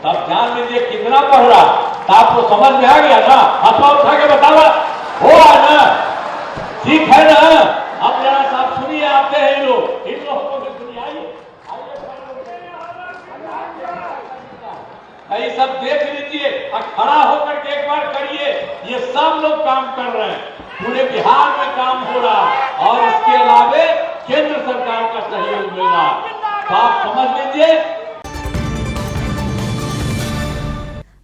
तब जान लीजिए कितना बढ़ रहा। तो आपको समझ में आ गया ना? हाथ उठा के बतावा हो ना, ठीक है ना? अब जरा साहब सुनिए, आते हैं इन लोगों को भी सुनिए। आइए सब देख लीजिए और खड़ा होकर के एक बार करिए। ये सब लोग काम कर रहे हैं, पूरे बिहार में काम हो रहा है और इसके अलावे केंद्र सरकार का सहयोग मिल रहा है। तो आप समझ लीजिए।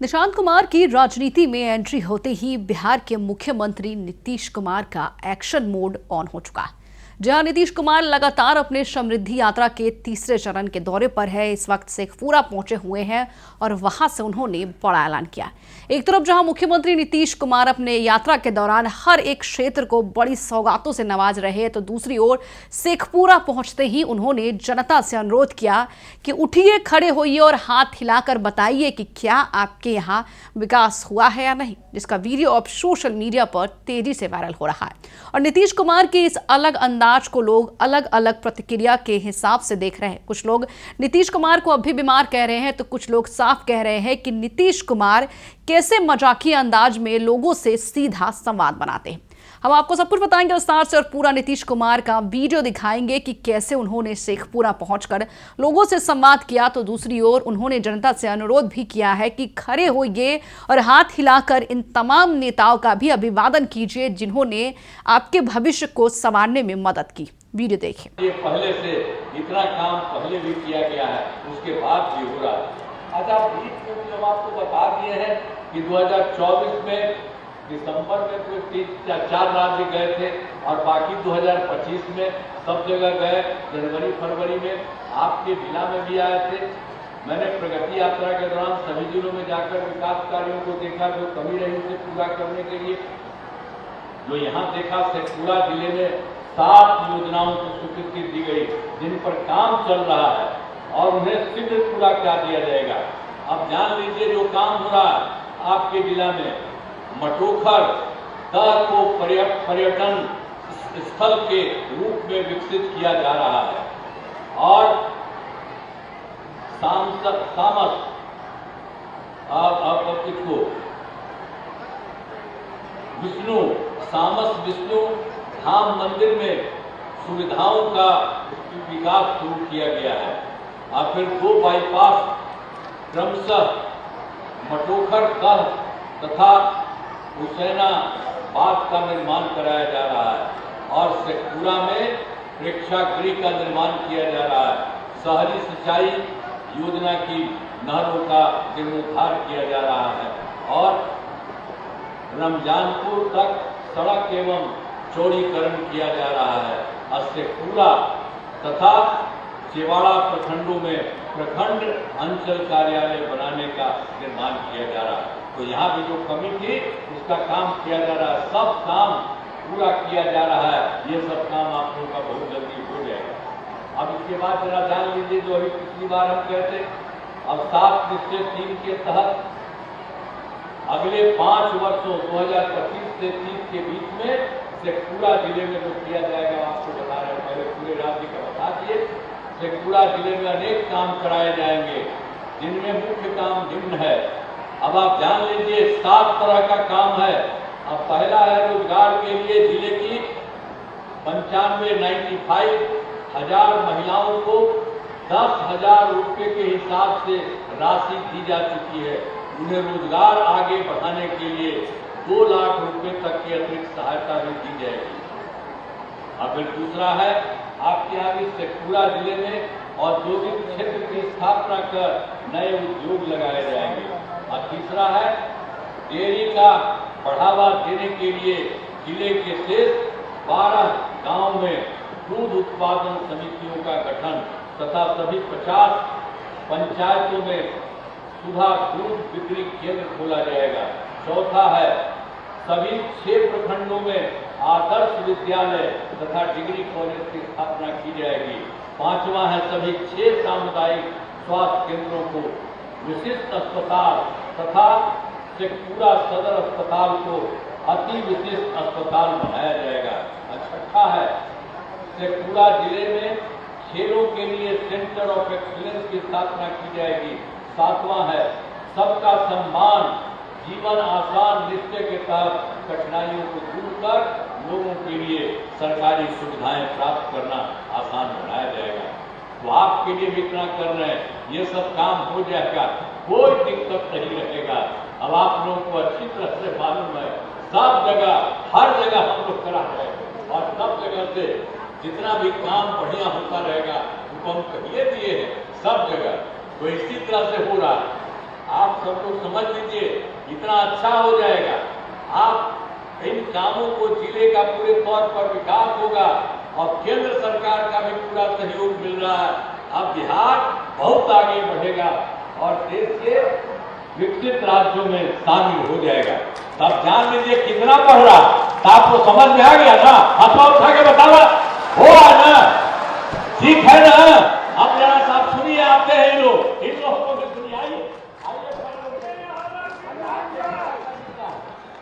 निशांत कुमार की राजनीति में एंट्री होते ही बिहार के मुख्यमंत्री नीतीश कुमार का एक्शन मोड ऑन हो चुका है। जहां नीतीश कुमार लगातार अपने समृद्धि यात्रा के तीसरे चरण के दौरे पर है। इस वक्त शेखपुरा पहुंचे हुए हैं और वहां से उन्होंने बड़ा ऐलान किया। एक तरफ जहां मुख्यमंत्री नीतीश कुमार अपने यात्रा के दौरान हर एक क्षेत्र को बड़ी सौगातों से नवाज रहे, तो दूसरी ओर शेखपुरा पहुंचते ही उन्होंने जनता से अनुरोध किया कि उठिए, खड़े होइए और हाथ हिलाकर बताइए कि क्या आपके यहाँ विकास हुआ है या नहीं, जिसका वीडियो अब सोशल मीडिया पर तेजी से वायरल हो रहा है। और नीतीश कुमार के इस अलग अंदाज को लोग अलग अलग प्रतिक्रिया के हिसाब से देख रहे हैं। कुछ लोग नीतीश कुमार को अब भी बीमार कह रहे हैं, तो कुछ लोग साफ कह रहे हैं कि नीतीश कुमार कैसे मजाकिया अंदाज में लोगों से सीधा संवाद बनाते हैं। हम आपको सब कुछ बताएंगे विस्तार से और पूरा नीतीश कुमार का वीडियो दिखाएंगे कि कैसे उन्होंने शेखपुरा पहुंचकर लोगों से संवाद किया। तो दूसरी ओर उन्होंने जनता से अनुरोध भी किया है कि खड़े होइए और हाथ हिलाकर इन तमाम नेताओं का भी अभिवादन कीजिए जिन्होंने आपके भविष्य को संवारने में मदद की। वीडियो देखिए। ये पहले से इतना काम पहले भी किया गया है, उसके बाद भी हो रहा है। अच्छा, बीच में भी हम आपको बता दिए हैं कि 2024 में दिसंबर में कोई 3-4 राज्य गए थे और बाकी 2025 में सब जगह गए। जनवरी फरवरी में आपके जिला में भी आए थे। मैंने प्रगति यात्रा के दौरान सभी जिलों में जाकर विकास कार्यों को देखा, जो कमी रही उसे पूरा करने के लिए। जो यहाँ देखा, शेखपुरा जिले में 7 योजनाओं को स्वीकृति दी गई जिन पर काम चल रहा है और उन्हें शीघ्र पूरा कर दिया जाएगा। अब जान लीजिए जो काम हो रहा है आपके जिला में, मटोखर तह को पर्यटन स्थल के रूप में विकसित किया जा रहा है और सामस विष्णु धाम मंदिर में सुविधाओं का विकास शुरू किया गया है। और फिर 2 बाईपास क्रमशः मटोखर तह तथा हुसैनाबाद का निर्माण कराया जा रहा है और शेखपुरा में प्रेक्षागृह का निर्माण किया जा रहा है। शहरी सिंचाई योजना की नहरों का जीर्णोद्धार किया जा रहा है और रमजानपुर तक सड़क एवं चौड़ीकरण किया जा रहा है। और शेखपुरा तथा चेवाड़ा प्रखंडों में प्रखंड अंचल कार्यालय बनाने का निर्माण किया जा रहा है। तो यहाँ भी जो कमी थी उसका काम किया जा रहा है। सब काम पूरा किया जा रहा है। ये सब काम आप लोगों का बहुत जल्दी हो जाएगा। अब इसके बाद जरा जान लीजिए, जो अभी पिछली बार हम कहते, अब 7 निश्चय 3 के तहत अगले 5 वर्षों 2025 से 30 के बीच में शेखपुरा जिले में जो किया जाएगा, आपको बता रहे हैं, पहले पूरे राज्य का बता दिए। शेखपुरा जिले में अनेक काम कराए जाएंगे जिनमें मुख्य काम निम्न है। अब आप जान लीजिए 7 तरह का काम है। अब पहला है रोजगार के लिए जिले की 95 हजार महिलाओं को 10,000 रुपये के हिसाब से राशि दी जा चुकी है। उन्हें रोजगार आगे बढ़ाने के लिए 2 लाख रुपए तक की अतिरिक्त सहायता भी दी जाएगी। अब फिर दूसरा है आपके यहाँ भी शेखपुरा जिले में औद्योगिक क्षेत्र की स्थापना कर नए उद्योग लगाए जाएंगे। और तीसरा है डेयरी का बढ़ावा देने के लिए जिले के शेष 12 गांव में दूध उत्पादन समितियों का गठन तथा सभी 50 पंचायतों में सुधा दूध बिक्री केंद्र खोला जाएगा। चौथा है सभी 6 प्रखंडों में आदर्श विद्यालय तथा डिग्री कॉलेज की स्थापना की जाएगी। 5वां है सभी 6 सामुदायिक स्वास्थ्य केंद्रों को विशिष्ट अस्पताल तथा शेखपुरा सदर अस्पताल को अति विशिष्ट अस्पताल बनाया जाएगा। और छठा है शेखपुरा जिले में खेलों के लिए सेंटर ऑफ एक्सीलेंस की स्थापना की जाएगी। 7वां है सबका सम्मान, जीवन आसान रिश्ते के तहत कठिनाइयों को दूर कर लोगों के लिए सरकारी सुविधाएं प्राप्त करना आसान बनाया जाएगा। तो आपके लिए भी इतना कर रहे हैं, ये सब काम हो जाएगा, कोई दिक्कत नहीं रहेगा। अब आप लोगों को अच्छी तरह से मालूम है, सब जगह हर जगह हम लोग करा रहे हैं और सब जगह से जितना भी काम बढ़िया होता रहेगा उनको हम कहिए दिए हैं सब जगह, तो इसी तरह से हो रहा है। आप सब लोग समझ लीजिए, इतना अच्छा हो जाएगा। आप इन कामों को जिले का पूरे तौर पर विकास होगा और केंद्र सरकार का भी पूरा सहयोग मिल रहा है। अब बिहार बहुत आगे बढ़ेगा और देश के विकसित राज्यों में शामिल हो जाएगा। तब जान लीजिए कितना बढ़ रहा, तो आपको समझ में आ गया ना? हाथ उठा के बतावा, हो ना? ठीक है ना? अब जरा साहब सुनिए, आते हैं इन लोगों को भी सुनिए, आइए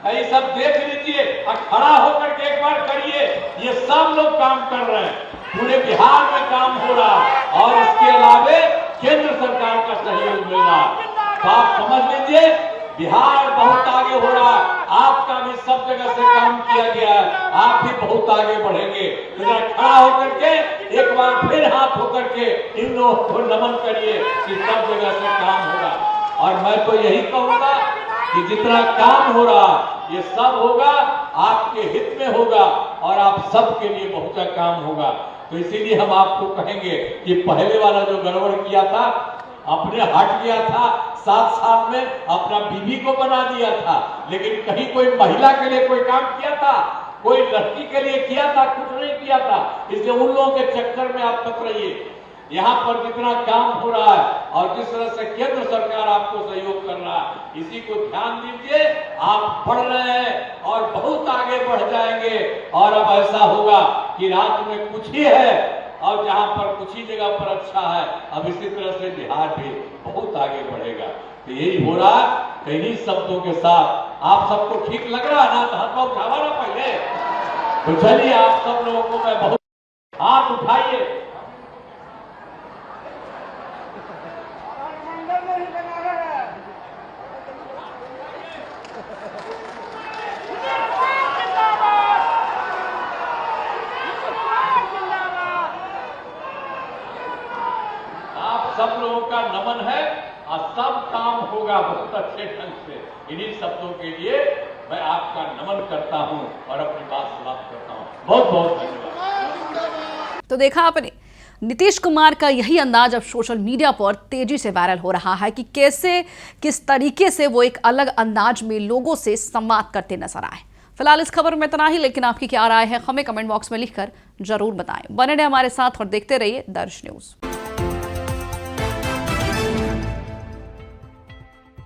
ये सब देख लीजिए और खड़ा होकर के एक बार करिए। ये सब लोग काम कर रहे हैं, पूरे बिहार में काम हो रहा है और इसके अलावे केंद्र सरकार का सहयोग मिल रहा है। तो आप समझ लीजिए बिहार बहुत आगे हो रहा है। आपका भी सब जगह से काम किया गया है, आप भी बहुत आगे बढ़ेंगे। तो जरा खड़ा होकर के एक बार फिर हाथ होकर के इन लोगों को नमन करिए कि सब जगह से काम हो रहा है। और मैं तो यही कहूंगा कि जितना काम हो रहा ये सब होगा आपके हित में होगा और आप सबके लिए बहुत सा काम होगा। तो इसीलिए हम आपको कहेंगे कि पहले वाला जो गड़बड़ किया था, अपने हट गया था, 7 साल में अपना बीवी को बना दिया था, लेकिन कहीं कोई महिला के लिए कोई काम किया था, कोई लड़की के लिए किया था? कुछ नहीं किया था। इसलिए उन लोगों के चक्कर में आप मत रहिए। यहाँ पर जितना काम हो रहा है और जिस तरह से केंद्र सरकार आपको सहयोग कर रहा है, इसी को ध्यान दीजिए। आप बढ़ रहे हैं और बहुत आगे बढ़ जाएंगे। और अब ऐसा होगा कि राज्य में कुछ ही है और जहां पर कुछ ही जगह पर अच्छा है, अब इसी तरह से बिहार भी बहुत आगे बढ़ेगा। तो यही हो रहा है। कई शब्दों के साथ आप सबको ठीक लग रहा है ना? तो हाथ उठावा ना पहले। तो चलिए आप सब लोगों को मैं बहुत, हाथ उठाइए। सब लोगों का नमन है और सब काम होगा बहुत अच्छे ढंग से। इन्हीं शब्दों के लिए मैं आपका नमन करता हूं और अपनी बात समाप्त करता हूं। बहुत बहुत धन्यवाद। तो देखा आपने, नीतीश कुमार का यही अंदाज अब सोशल मीडिया पर तेजी से वायरल हो रहा है कि कैसे किस तरीके से वो एक अलग अंदाज में लोगों से संवाद करते नजर आए। फिलहाल इस खबर में इतना ही, लेकिन आपकी क्या राय है हमें कमेंट बॉक्स में लिखकर जरूर बताएं। बने रहे हमारे साथ और देखते रहिए दर्श न्यूज।